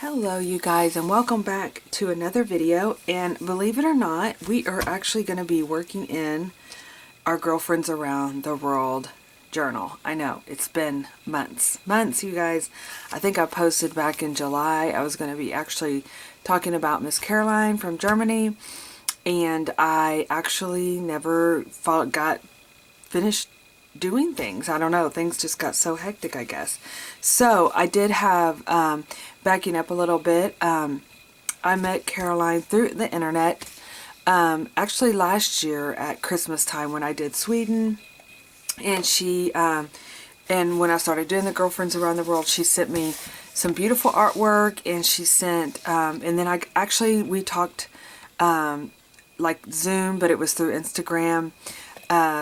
Hello you guys, and welcome back to another video. And believe it or not, we are actually going to be working in our Girlfriends Around the World journal. I know, it's been months you guys. I think I posted back in July I was going to be actually talking about Miss Caroline from Germany, and I actually never got finished doing things. I don't know, things just got so hectic, I guess. So I did have, backing up a little bit, I met Caroline through the internet, actually last year at Christmas time when I did Sweden, and she, and when I started doing the Girlfriends Around the World, she sent me some beautiful artwork, and she sent, and then we talked, like Zoom, but it was through Instagram,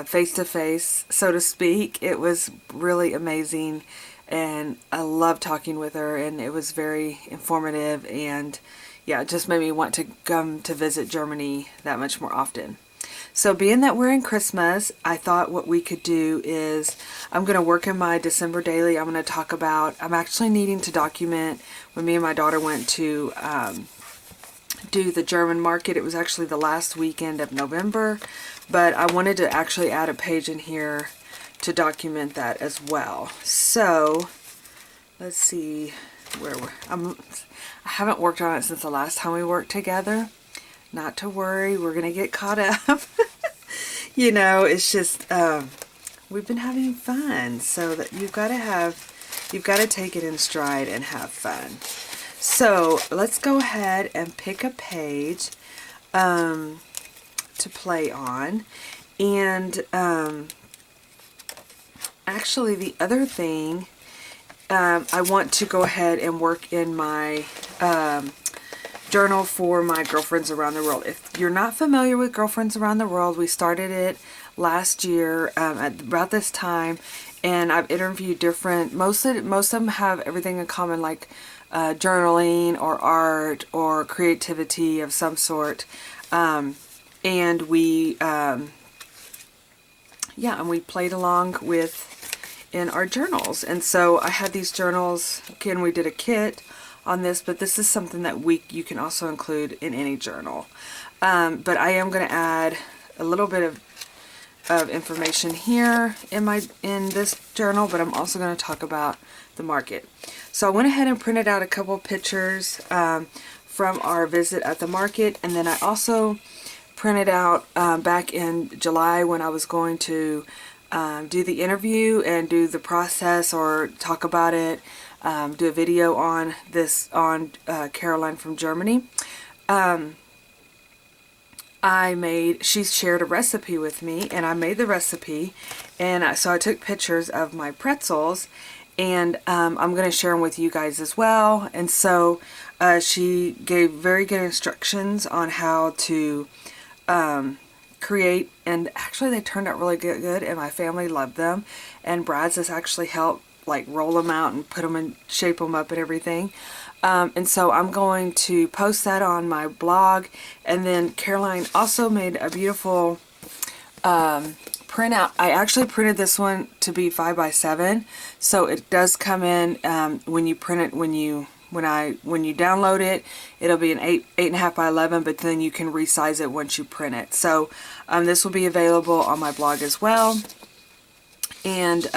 face to face, so to speak. It was really amazing, and I loved talking with her, and it was very informative, and yeah, it just made me want to come to visit Germany that much more often. So being that we're in Christmas, I thought what we could do is, I'm going to work in my December daily. I'm going to talk about, I'm actually needing to document when me and my daughter went to do the German market. It was actually the last weekend of November, but I wanted to actually add a page in here to document that as well. So let's see where I haven't worked on it since the last time we worked together. Not to worry, we're gonna get caught up. You know, it's just we've been having fun, so that you've got to take it in stride and have fun. So let's go ahead and pick a page to play on. And actually the other thing, I want to go ahead and work in my journal for my Girlfriends Around the World. If you're not familiar with Girlfriends Around the World, we started it last year at about this time, and I've interviewed different, most of them have everything in common, like journaling or art or creativity of some sort, and we and we played along with in our journals. And so I had these journals. Again, we did a kit on this, but this is something that you can also include in any journal. But I am going to add a little bit of information here in this journal, but I'm also going to talk about the market. So I went ahead and printed out a couple pictures from our visit at the market, and then I also printed out back in July when I was going to do the interview and do the process or talk about it, do a video on this, on Caroline from Germany. She shared a recipe with me, and I made the recipe, and so I took pictures of my pretzels, and I'm going to share them with you guys as well. And so she gave very good instructions on how to create, and actually they turned out really good, and my family loved them, and Brad's has actually helped like roll them out and put them and shape them up and everything. And so I'm going to post that on my blog. And then Caroline also made a beautiful printout. I actually printed this one to be 5x7, so it does come in when you print it, when you download it, it'll be an 8.5 by 11, but then you can resize it once you print it. So this will be available on my blog as well. And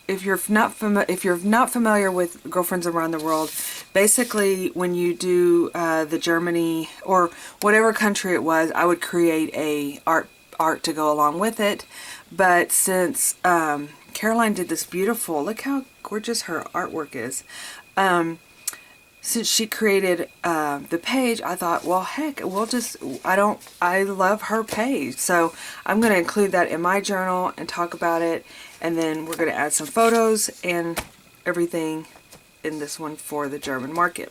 if you're not familiar with Girlfriends Around the World, basically when you do the Germany or whatever country it was, I would create a art to go along with it. But since Caroline did this beautiful, look how gorgeous her artwork is. Since she created the page, I thought, well, heck, I love her page. So I'm going to include that in my journal and talk about it. And then we're going to add some photos and everything in this one for the German market.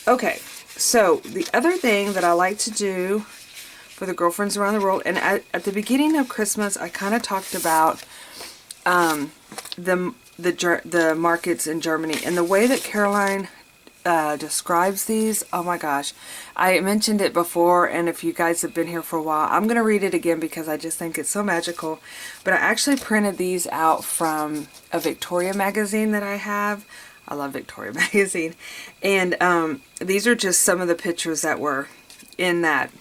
Okay, so the other thing that I like to do for the Girlfriends Around the World, and at the beginning of Christmas, I kind of talked about the markets in Germany, and the way that Caroline describes these, oh my gosh, I mentioned it before, and if you guys have been here for a while, I'm going to read it again because I just think it's so magical. But I actually printed these out from a Victoria magazine that I have. I love Victoria magazine. And these are just some of the pictures that were in that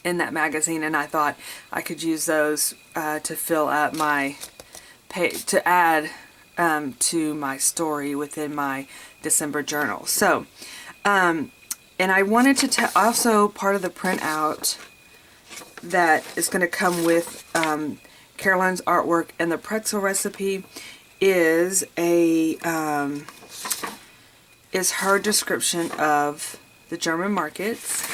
magazine, and I thought I could use those to fill up my to add to my story within my December journal. So and I wanted to also, part of the printout that is going to come with Caroline's artwork and the pretzel recipe is her description of the German markets,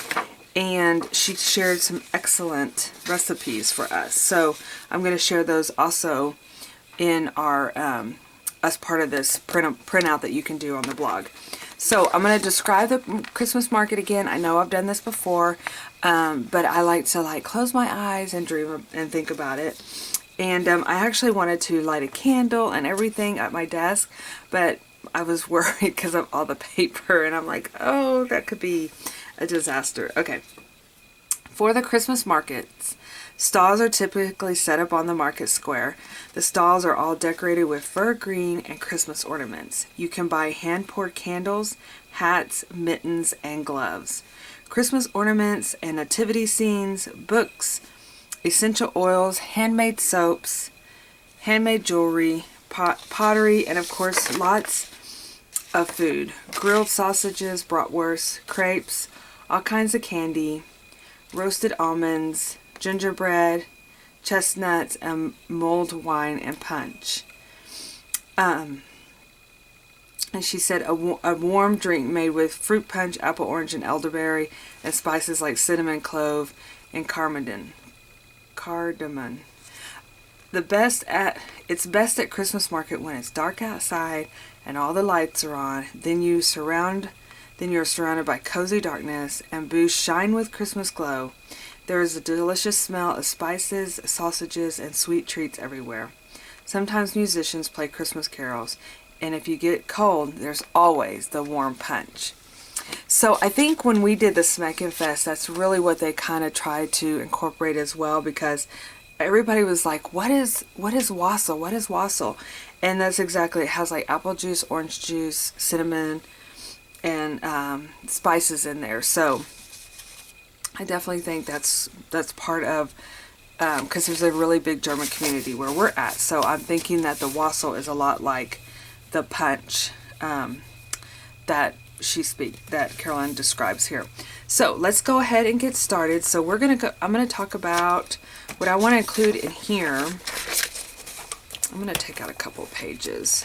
and she shared some excellent recipes for us. So I'm going to share those also in our as part of this printout that you can do on the blog. So I'm going to describe the Christmas market again. I know I've done this before, but I like to close my eyes and dream and think about it. And I actually wanted to light a candle and everything at my desk, but I was worried because of all the paper, and I'm like, oh, that could be a disaster. Okay. For the Christmas markets, stalls are typically set up on the market square. The stalls are all decorated with fir green and Christmas ornaments. You can buy hand-poured candles, hats, mittens, and gloves. Christmas ornaments and nativity scenes, books, essential oils, handmade soaps, handmade jewelry, pottery, and of course lots of food. Grilled sausages, bratwurst, crepes, all kinds of candy, roasted almonds, gingerbread, chestnuts, and mulled wine and punch. And she said a warm drink made with fruit punch, apple, orange, and elderberry, and spices like cinnamon, clove, and cardamom. It's best at Christmas market when it's dark outside and all the lights are on. Then you're surrounded by cozy darkness, and booths shine with Christmas glow. There is a delicious smell of spices, sausages, and sweet treats everywhere. Sometimes musicians play Christmas carols, and if you get cold, there's always the warm punch. So I think when we did the Smeckin Fest, that's really what they kind of tried to incorporate as well, because everybody was like, what is wassail? What is wassail? And that's exactly, it has like apple juice, orange juice, cinnamon, and spices in there. So I definitely think that's part of, because there's a really big German community where we're at. So I'm thinking that the wassail is a lot like the punch that Caroline describes here. So let's go ahead and get started. So I'm gonna talk about what I want to include in here. I'm gonna take out a couple of pages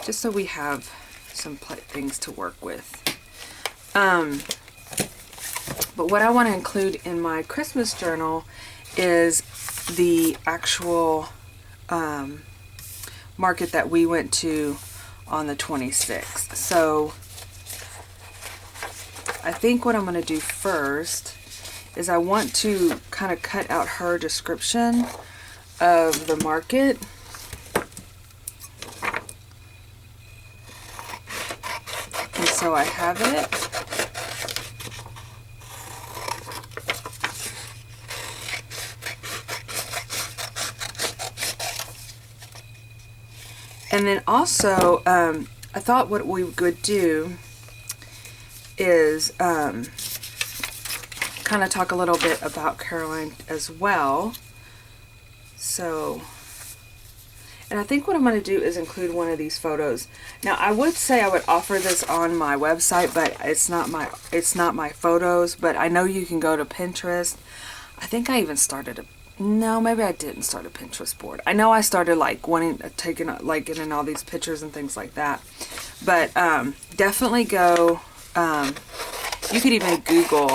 just so we have some things to work with. But what I want to include in my Christmas journal is the actual market that we went to on the 26th. So I think what I'm going to do first is I want to kind of cut out her description of the market. And so I have it. And then also, I thought what we would do is kind of talk a little bit about Caroline as well. So, and I think what I'm going to do is include one of these photos. Now, I would say I would offer this on my website, but it's not my photos. But I know you can go to Pinterest. I think I even started no, maybe I didn't start a Pinterest board. I know I started getting all these pictures and things like that. But definitely go, you could even Google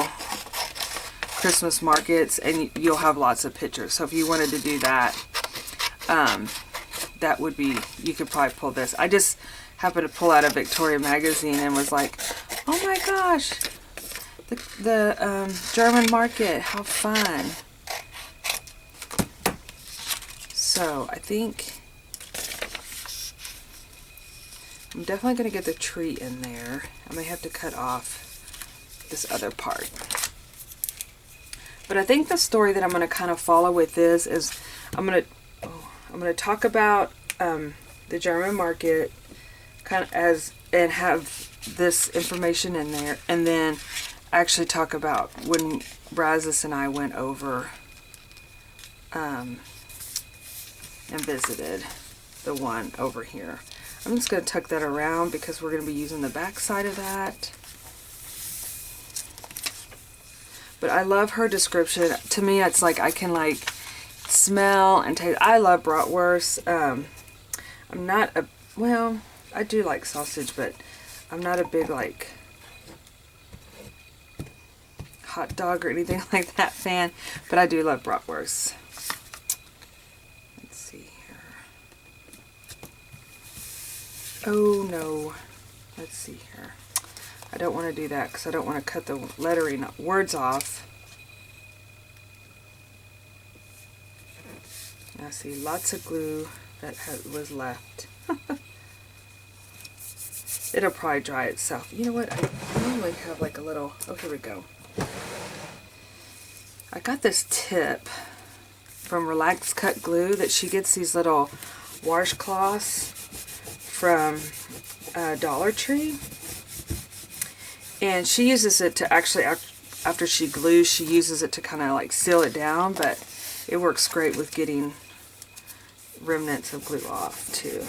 Christmas markets and you'll have lots of pictures. So if you wanted to do that, that would be, you could probably pull this. I just happened to pull out a Victoria magazine and was like, oh my gosh, the German market, how fun. So I think I'm definitely going to get the tree in there. I may have to cut off this other part. But I think the story that I'm going to kind of follow with this is I'm going to talk about the German market, kind of and have this information in there, and then actually talk about when Brazos and I went over and visited the one over here. I'm just going to tuck that around because we're going to be using the back side of that. But I love her description. To me, it's like I can like smell and taste. I love bratwurst. I'm not a, well, I do like sausage, but I'm not a big like hot dog or anything like that fan. But I do love bratwurst. Let's see here. Oh no. Let's see here. I don't want to do that because I don't want to cut the lettering words off. I see lots of glue that was left. It'll probably dry itself. You know what? I normally have like a little... Oh, here we go. I got this tip from Relax Cut Glue that she gets these little washcloths from Dollar Tree. And she uses it to actually, after she glues, she uses it to kind of like seal it down, but it works great with getting remnants of glue off too.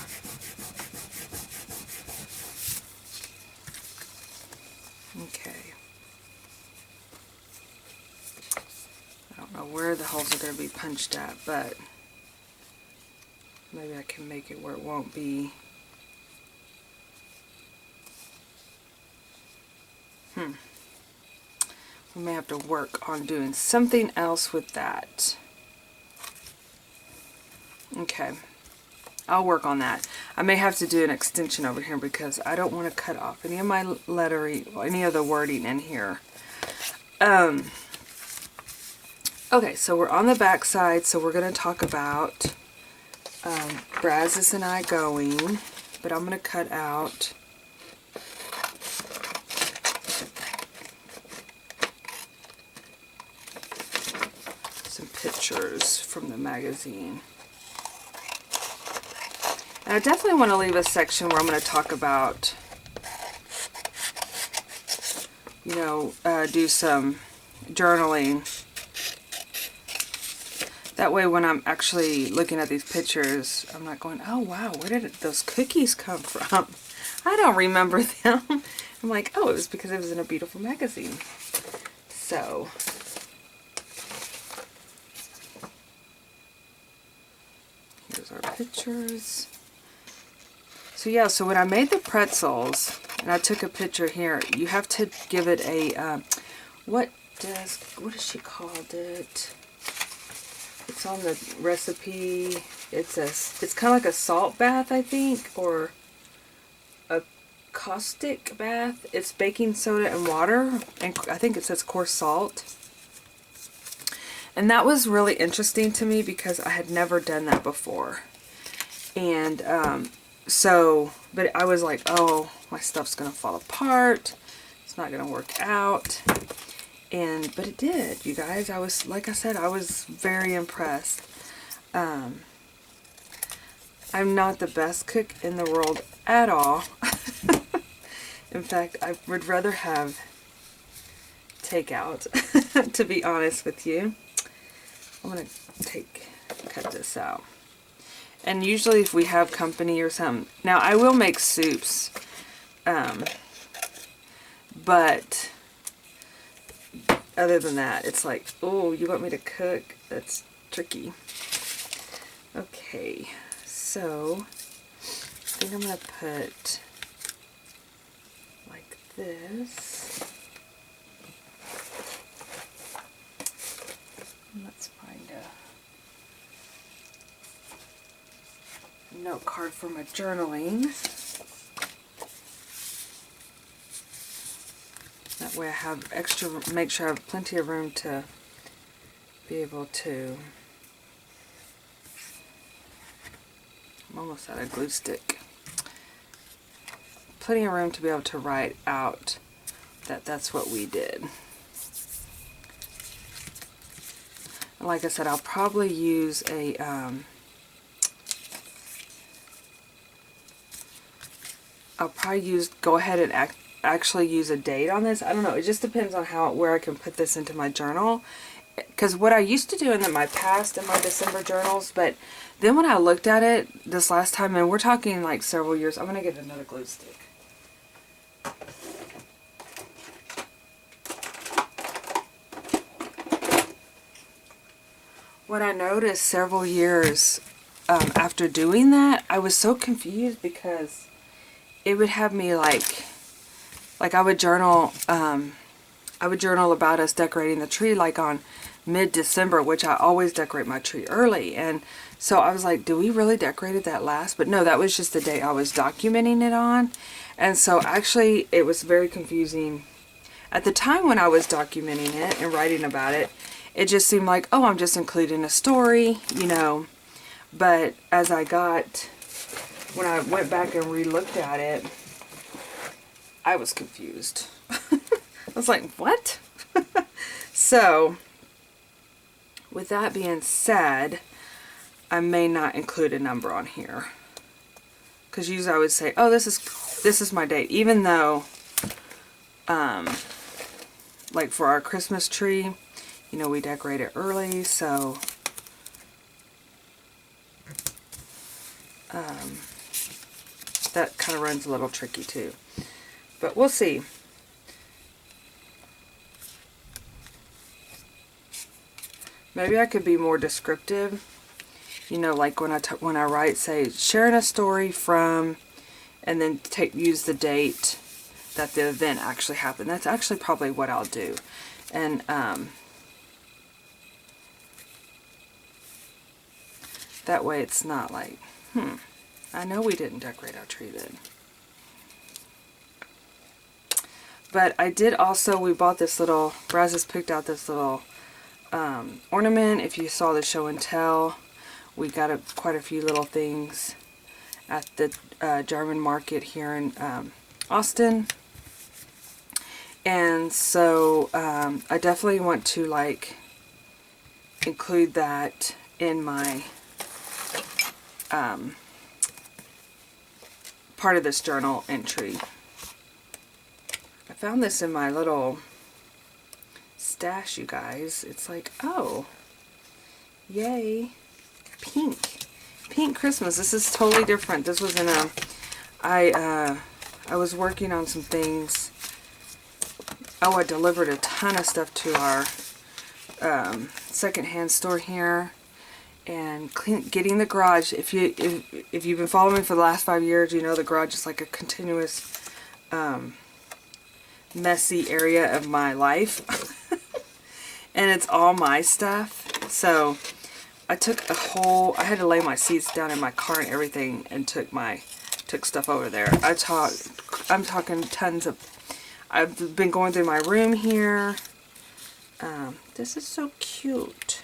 Okay. I don't know where the holes are going to be punched at, but maybe I can make it where it won't be. We may have to work on doing something else with that. Okay. I'll work on that. I may have to do an extension over here because I don't want to cut off any of my lettering, any of the wording in here. Okay, so we're on the back side, so we're going to talk about Brazos and I going, but I'm going to cut out some pictures from the magazine. And I definitely want to leave a section where I'm going to talk about, you know, do some journaling. That way when I'm actually looking at these pictures, I'm not going, oh wow, where did those cookies come from? I don't remember them. I'm like, oh, it was because it was in a beautiful magazine. So... here's our pictures. So yeah, so when I made the pretzels, and I took a picture here, you have to give it a, what does she called it? It's on the recipe. It's kind of like a salt bath, I think, or a caustic bath. It's baking soda and water, and I think it says coarse salt. And that was really interesting to me because I had never done that before. And so, but I was like, oh, my stuff's going to fall apart. It's not going to work out. But it did, you guys. I was, like I said, I was very impressed. I'm not the best cook in the world at all. In fact, I would rather have takeout, to be honest with you. I'm going to cut this out. And usually if we have company or something, now I will make soups, but other than that, it's like, oh, you want me to cook? That's tricky. Okay, so I think I'm going to put like this. Let's find a note card for my journaling. That way I have extra, make sure I have plenty of room to be able to, I'm almost out of glue stick. Plenty of room to be able to write out that that's what we did. And like I said, I'll probably use a I'll probably go ahead and actually use a date on this. I don't know. It just depends on where I can put this into my journal. Because what I used to do in my past, in my December journals, but then when I looked at it this last time, and we're talking like several years, I'm going to get another glue stick. What I noticed several years after doing that, I was so confused because it would have me like I would journal about us decorating the tree like on mid-December, which I always decorate my tree early. And so I was like, do we really decorate it that last? But no, that was just the day I was documenting it on. And so actually it was very confusing. At the time when I was documenting it and writing about it, it just seemed like, oh, I'm just including a story, you know. But as when I went back and re-looked at it, I was confused. I was like, what? So, with that being said, I may not include a number on here. Because usually I would say, oh, this is my date. Even though, like for our Christmas tree, you know, we decorate it early, so that kind of runs a little tricky too. But we'll see. Maybe I could be more descriptive. You know, like when I write, say, sharing a story from, and then use the date that the event actually happened. That's actually probably what I'll do. And that way it's not like, I know we didn't decorate our tree then. But I did also, we bought this little, Brazos picked out this little ornament. If you saw the show and tell, we got quite a few little things at the German market here in Austin. And so I definitely want to like include that in my part of this journal entry. I found this in my little stash, you guys. It's like, oh, yay, pink Christmas. This is totally different. This was in I was working on some things. Oh, I delivered a ton of stuff to our secondhand store here, and getting the garage. If you've been following me for the last 5 years, you know the garage is like a continuous messy area of my life. And it's all my stuff. So I took I had to lay my seats down in my car and everything, and took stuff over there. I'm talking tons of, I've been going through my room here. This is so cute.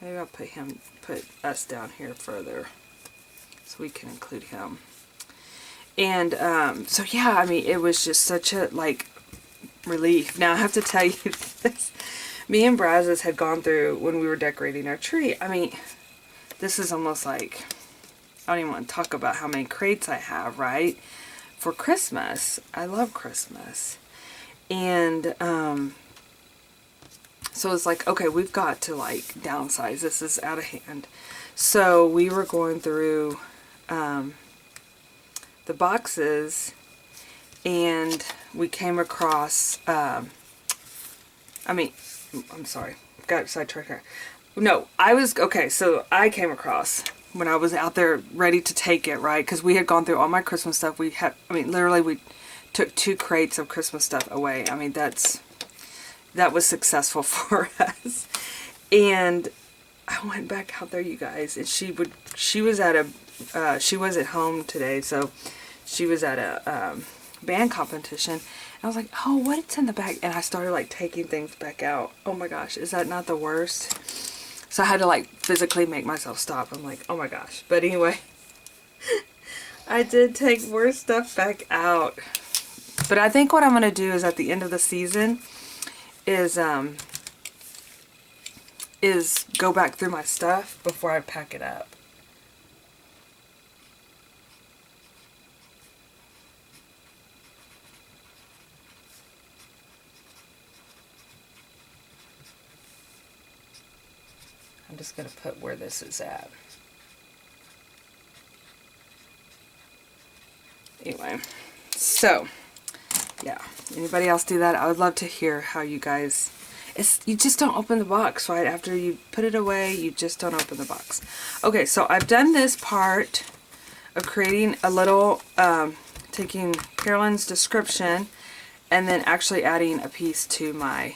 Maybe I'll put us down here further so we can include him. And so yeah, I mean, it was just such a like relief. Now I have to tell you this. Me and Brazos had gone through when we were decorating our tree. I mean, this is almost like, I don't even want to talk about how many crates I have, right? For Christmas. I love Christmas. And so it's like, okay, we've got to like downsize. This is out of hand. So we were going through the boxes, and we came across, I'm sorry, got sidetracked here. No, so I came across, when I was out there ready to take it, right? Because we had gone through all my Christmas stuff. Literally we took 2 crates of Christmas stuff away. I mean, that was successful for us. And I went back out there, you guys, and she was at home today, so she was at a band competition. And I was like, oh, what's in the bag? And I started like taking things back out. Oh my gosh, is that not the worst? So I had to like physically make myself stop. I'm like, oh my gosh. But anyway, I did take more stuff back out. But I think what I'm going to do is at the end of the season is go back through my stuff before I pack it up. just going to put where this is at. Anyway, so yeah, anybody else do that? I would love to hear how you guys, you just don't open the box, right? After you put it away, you just don't open the box. Okay, so I've done this part of creating a little, taking Carolyn's description and then actually adding a piece to my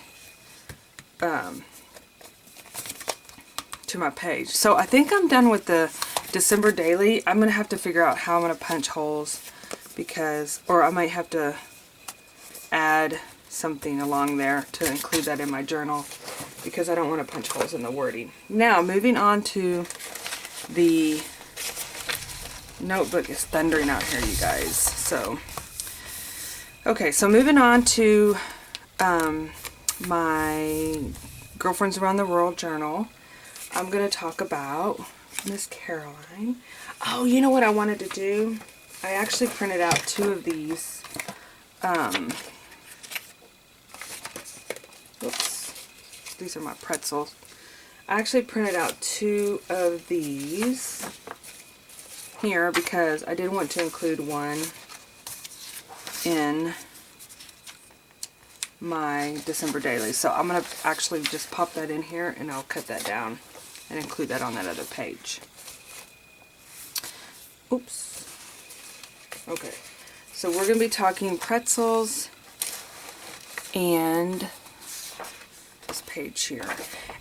page. So I think I'm done with the December daily. I'm going to have to figure out how I'm going to punch holes, because, or I might have to add something along there to include that in my journal, because I don't want to punch holes in the wording. Now, moving on to the notebook. Is thundering out here, you guys. So, okay, so moving on to my Girlfriends Around the World journal. I'm going to talk about Miss Caroline. Oh, you know what I wanted to do? I actually printed out 2 of these. Oops. These are my pretzels. I actually printed out 2 of these here because I did want to include one in my December daily. So I'm going to actually just pop that in here, and I'll cut that down and include that on that other page. Oops. Okay, so we're going to be talking pretzels and this page here.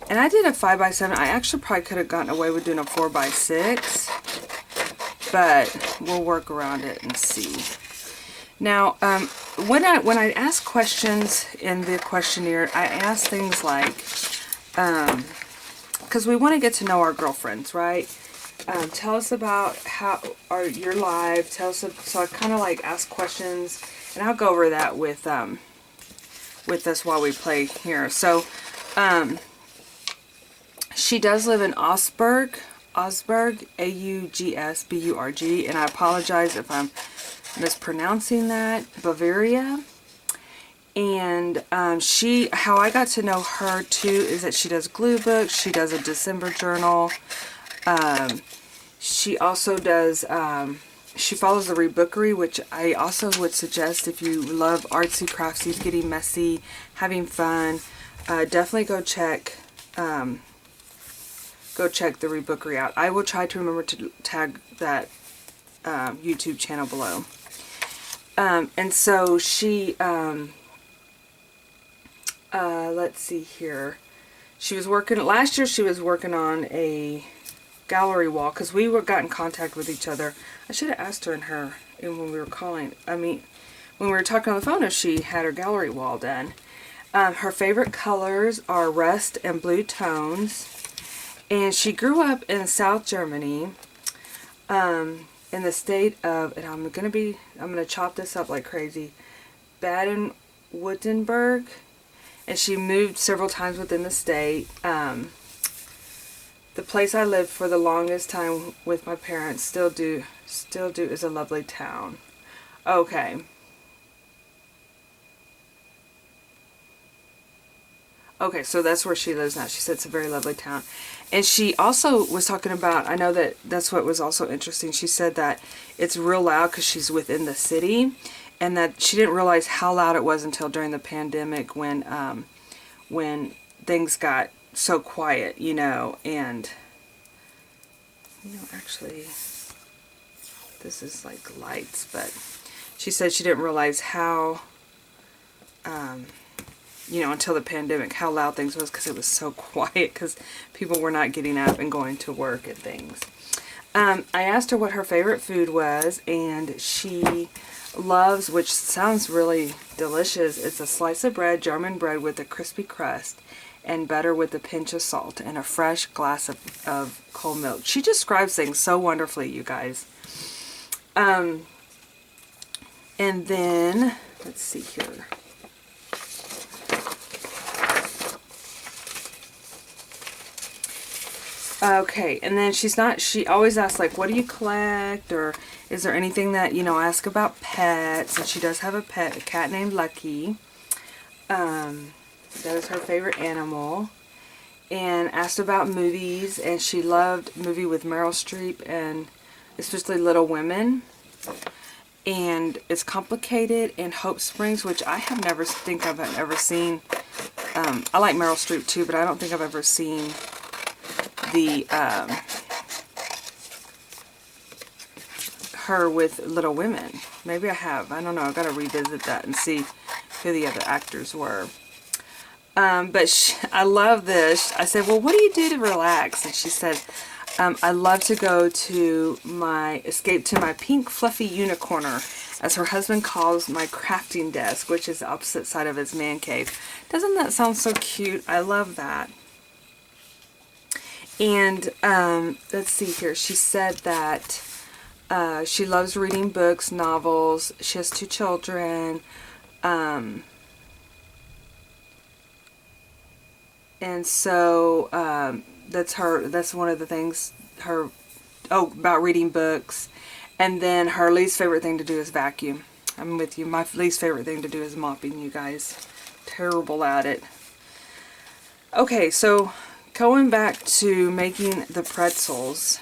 And I did a 5x7. I actually probably could have gotten away with doing a 4x6, but we'll work around it and see. Now, when I ask questions in the questionnaire, I ask things like, because we want to get to know our girlfriends, right? Tell us about your life. Tell us. So I kind of like ask questions, and I'll go over that with us while we play here. So, she does live in Augsburg, Augsburg, and I apologize if I'm mispronouncing that, Bavaria. And how I got to know her too is that she does glue books. She does a December journal. She also does, she follows the Rebookery, which I also would suggest if you love artsy, craftsy, getting messy, having fun. Definitely go check the Rebookery out. I will try to remember to tag that YouTube channel below. And so she, let's see here. She was working, last year she was working on a gallery wall, because we got in contact with each other. I should have asked her when we were calling, when we were talking on the phone, if she had her gallery wall done. Her favorite colors are rust and blue tones. And she grew up in South Germany, in the state of, and I'm gonna chop this up like crazy, Baden-Württemberg, and she moved several times within the state. The place I lived for the longest time with my parents, still do, is a lovely town. Okay. Okay, so that's where she lives now. She said it's a very lovely town. And she also was talking about, I know that's what was also interesting. She said that it's real loud because she's within the city, and that she didn't realize how loud it was until during the pandemic when things got so quiet, and, actually, this is like lights, but she said she didn't realize how, until the pandemic, how loud things was, because it was so quiet, because people were not getting up and going to work and things. I asked her what her favorite food was, and she loves, which sounds really delicious, it's a slice of bread, German bread with a crispy crust, and butter with a pinch of salt, and a fresh glass of cold milk. She describes things so wonderfully, you guys. And then, let's see here. Okay, and then she always asks, like, what do you collect, or is there anything that, ask about pets, and she does have a pet, a cat named Lucky. That is her favorite animal, and asked about movies, and she loved a movie with Meryl Streep and especially Little Women. And it's complicated in Hope Springs, which I have never think I've ever seen. I like Meryl Streep too, but I don't think I've ever seen the her with Little Women. Maybe I have. I don't know. I've got to revisit that and see who the other actors were. But I love this. I said, well, what do you do to relax? And she said, I love to go to escape to my pink fluffy unicorner, as her husband calls my crafting desk, which is the opposite side of his man cave. Doesn't that sound so cute? I love that. And let's see here. She said that she loves reading books, novels. She has 2 children. And so that's one of the things about reading books. And then her least favorite thing to do is vacuum. I'm with you. My least favorite thing to do is mopping, you guys. Terrible at it. Okay, so going back to making the pretzels.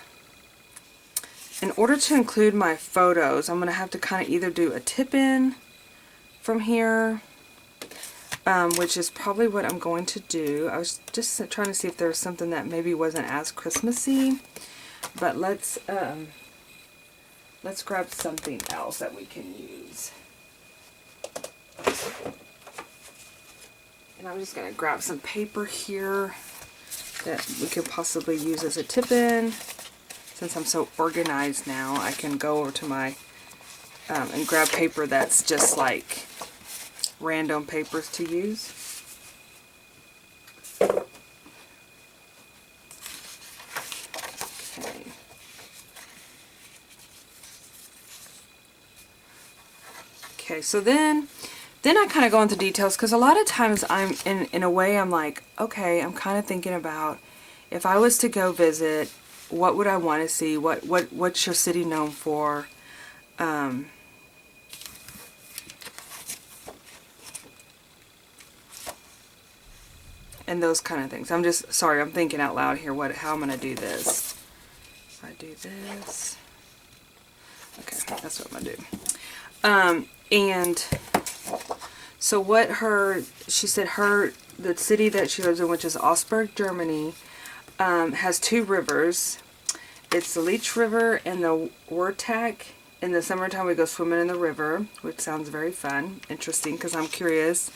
In order to include my photos, I'm going to have to kind of either do a tip-in from here, which is probably what I'm going to do. I was just trying to see if there was something that maybe wasn't as Christmassy, but let's grab something else that we can use. And I'm just going to grab some paper here that we could possibly use as a tip-in. Since I'm so organized now, I can go over to my and grab paper that's just like random papers to use. Okay. Okay, so then I kind of go into details, because a lot of times I'm in a way I'm like, okay, I'm kind of thinking about if I was to go visit, what would I want to see? What's your city known for? And those kind of things. I'm just sorry, I'm thinking out loud here. How I'm gonna do this? If I do this, okay, that's what I'm gonna do. And so she said the city that she lives in, which is Augsburg, Germany, has 2 rivers. It's the Leech River and the Wurtach. In the summertime, we go swimming in the river, which sounds very fun, interesting, because I'm curious.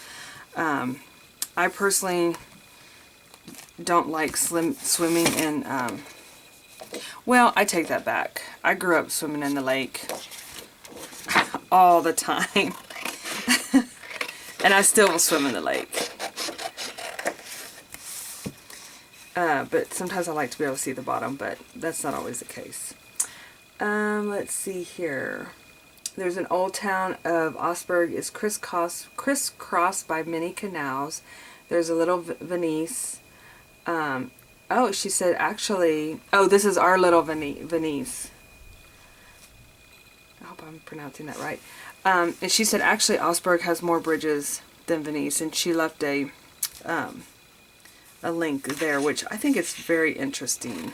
I personally don't like swimming in, well, I take that back. I grew up swimming in the lake all the time. And I still will swim in the lake. But sometimes I like to be able to see the bottom, but that's not always the case. Let's see here. There's an old town of Augsburg is crisscrossed by many canals. There's a little Venice. Oh, she said actually, oh, this is our little Venice. I hope I'm pronouncing that right. And she said actually Augsburg has more bridges than Venice, and she left a link there, which I think is very interesting.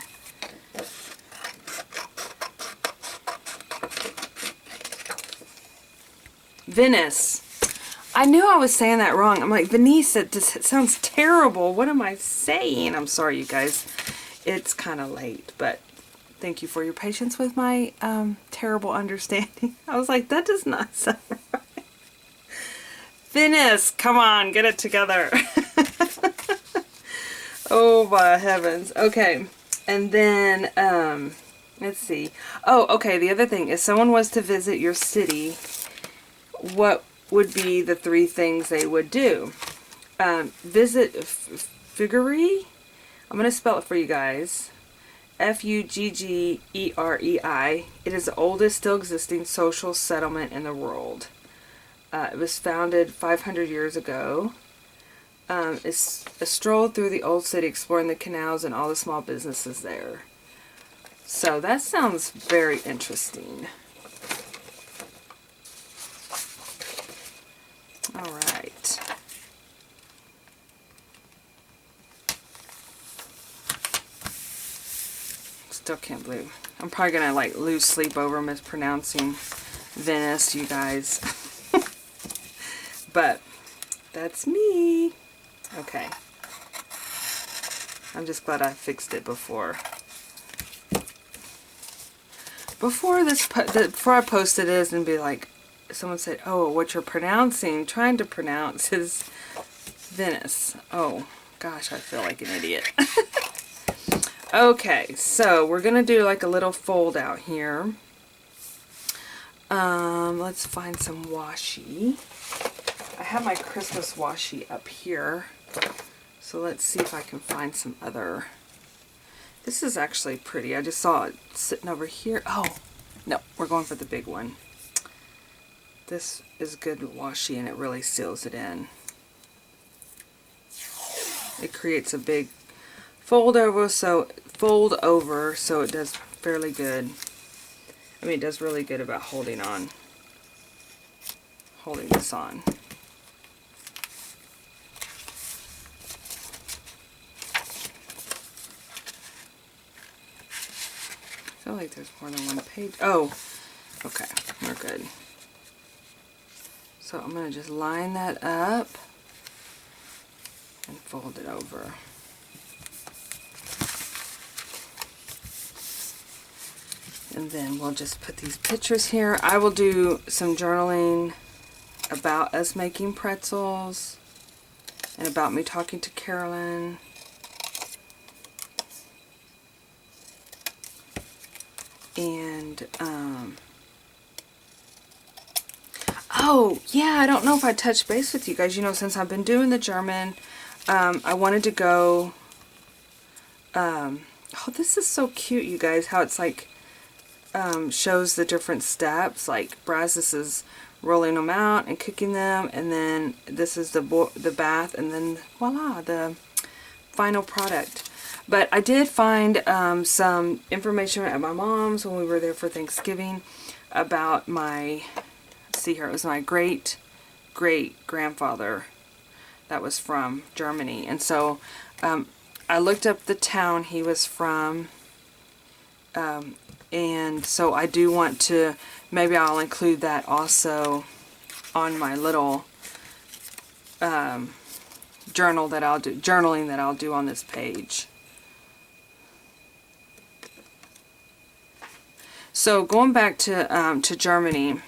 Venice. I knew I was saying that wrong. I'm like, Venice, it sounds terrible. What am I saying? I'm sorry, you guys. It's kind of late, but thank you for your patience with my terrible understanding. I was like, that does not sound right. Venice, come on, get it together. Oh my heavens. Okay. And then, let's see. Oh, okay. The other thing, if someone was to visit your city, what would be the 3 things they would do? Visit Fuggerei. I'm going to spell it for you guys. Fuggerei. It is the oldest still existing social settlement in the world. It was founded 500 years ago. It's a stroll through the old city, exploring the canals and all the small businesses there. So that sounds very interesting. All right. still can't believe. I'm probably gonna like lose sleep over mispronouncing Venice, you guys. But that's me. Okay. I'm just glad I fixed it before I posted this and be like, someone said, oh, what you're trying to pronounce is Venice. Oh gosh, I feel like an idiot. Okay, so we're gonna do like a little fold out here. Let's find some washi. I have my Christmas washi up here, so let's see if I can find some other. This is actually pretty. I just saw it sitting over here. Oh, no, we're going for the big one. This is good washi and it really seals it in. It creates a big fold over, so it does fairly good. I mean, it does really good about holding this on. I feel like there's more than one page. Oh, okay, we're good. So I'm going to just line that up and fold it over. And then we'll just put these pictures here. I will do some journaling about us making pretzels and about me talking to Carolyn. And, oh, yeah, I don't know if I touched base with you guys. You know, since I've been doing the German, I wanted to go, oh, this is so cute, you guys, how it's like, shows the different steps. Like, this is rolling them out and cooking them, and then this is the bath, and then voila, the final product. But I did find some information at my mom's when we were there for Thanksgiving about my, let's see here, it was my great-great-grandfather that was from Germany. And so I looked up the town he was from, and so I do want to, maybe I'll include that also on my little journaling that I'll do on this page. So going back to Germany,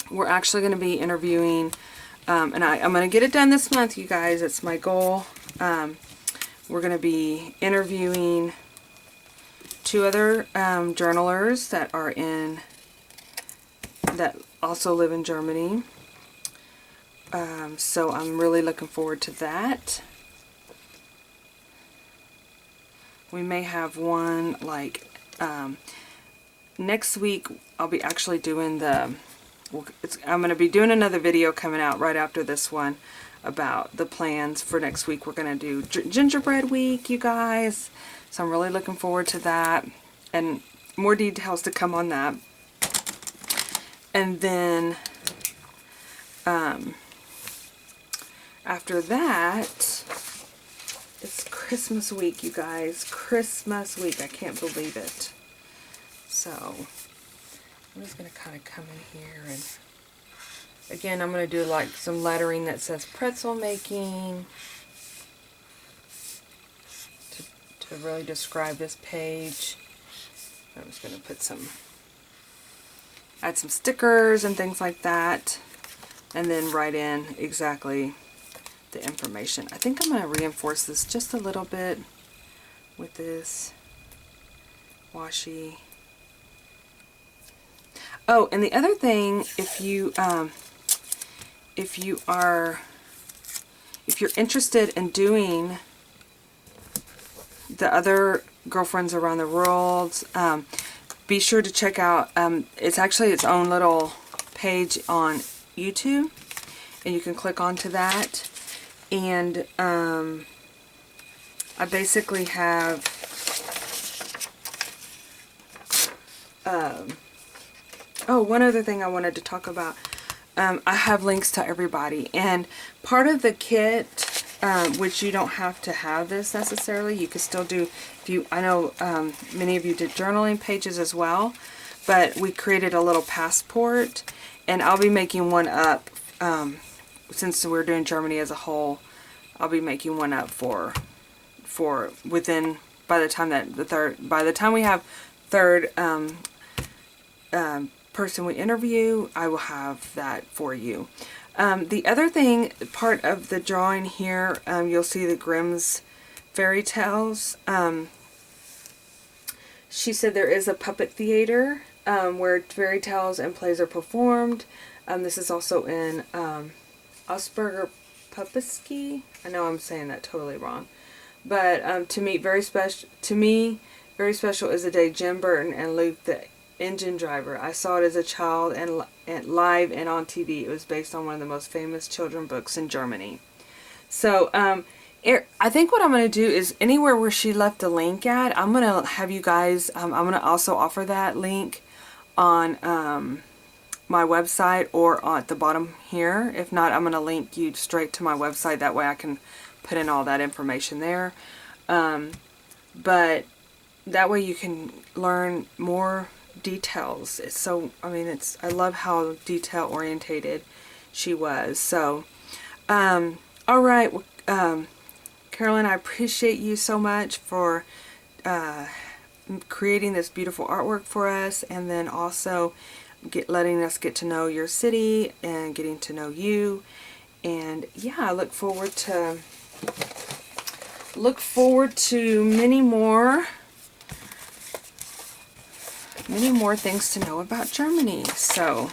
we're actually going to be interviewing, and I'm going to get it done this month, you guys. It's my goal. We're going to be interviewing 2 other journalers that also live in Germany. So I'm really looking forward to that. We may have one like next week. I'll be actually doing I'm going to be doing another video coming out right after this one about the plans for next week. We're going to do gingerbread week, you guys. So I'm really looking forward to that, and more details to come on that. And then after that, it's Christmas week, you guys. Christmas week. I can't believe it. So I'm just going to kind of come in here, and again, I'm going to do like some lettering that says pretzel making to really describe this page. I'm just going to put add some stickers and things like that, and then write in exactly the information. I think I'm going to reinforce this just a little bit with this washi. Oh, and the other thing, if you're interested in doing the other girlfriends around the world, be sure to check out, it's actually its own little page on YouTube, and you can click onto that. And I basically have oh, one other thing I wanted to talk about. I have links to everybody, and part of the kit which you don't have to have this necessarily. You could still do, I know many of you did journaling pages as well, but we created a little passport, and I'll be making one up, since we're doing Germany as a whole. I'll be making one up for within, by the time we have third person we interview, I will have that for you. The other thing, part of the drawing here, you'll see the Grimm's fairy tales. She said there is a puppet theater where fairy tales and plays are performed. This is also in Augsburg or Puppetski. I know I'm saying that totally wrong, but to me, very special is the day Jim Burton and Luke the engine driver. I saw it as a child and live and on TV. It was based on one of the most famous children's books in Germany. So I think what I'm going to do is anywhere where she left a link at, I'm going to have you guys, I'm going to also offer that link on my website or at the bottom here. If not, I'm going to link you straight to my website. That way I can put in all that information there. But that way you can learn more details. It's so, I mean, I love how detail orientated she was. So, all right, Carolyn, I appreciate you so much for creating this beautiful artwork for us, and then also letting us get to know your city and getting to know you. And yeah, I look forward to many more things to know about Germany. So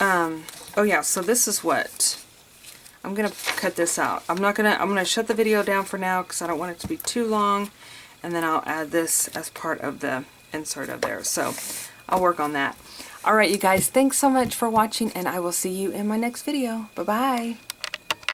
oh yeah, so this is what I'm gonna cut this out. I'm gonna shut the video down for now because I don't want it to be too long, and then I'll add this as part of the insert of there. So I'll work on that. Alright, you guys, thanks so much for watching, and I will see you in my next video. Bye-bye.